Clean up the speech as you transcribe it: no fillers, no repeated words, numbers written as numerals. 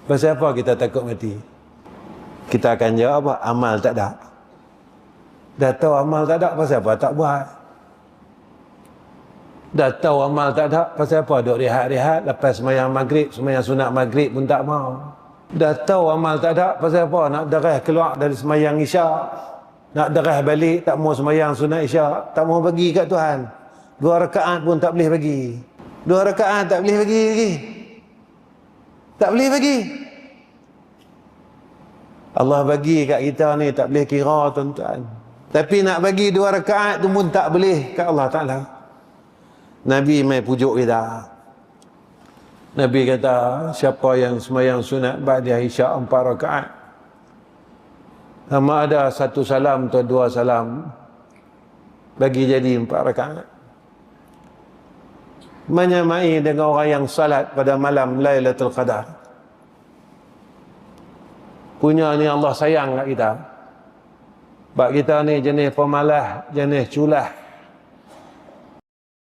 Pasal apa kita takut mati? Kita akan jawab apa? Amal tak ada. Dah tahu amal tak ada, pasal apa tak buat? Dah tahu amal tak ada, pasal apa duk rehat-rehat lepas sembahyang maghrib, sembahyang sunat maghrib pun tak mau. Dah tahu amal tak ada, pasal apa nak derah keluar dari sembahyang isyak, nak derah balik, tak mau sembahyang sunat isyak, tak mau bagi kat Tuhan. 2 rakaat pun tak boleh bagi. 2 rakaat tak boleh bagi lagi. Tak boleh bagi. Allah bagi kat kita ni tak boleh kira, tuan-tuan. Tapi nak bagi 2 rakaat tu pun tak boleh kat Allah Ta'ala. Nabi mai pujuk kita. Nabi kata, siapa yang sembahyang sunat ba'da isyak 4 rakaat, sama ada 1 salam atau 2 salam, bagi jadi 4 rakaat. Menyamai dengan orang yang salat pada malam Lailatul Qadar. Punya ni Allah sayang kat kita. Sebab kita ni jenis pemalas, jenis culah.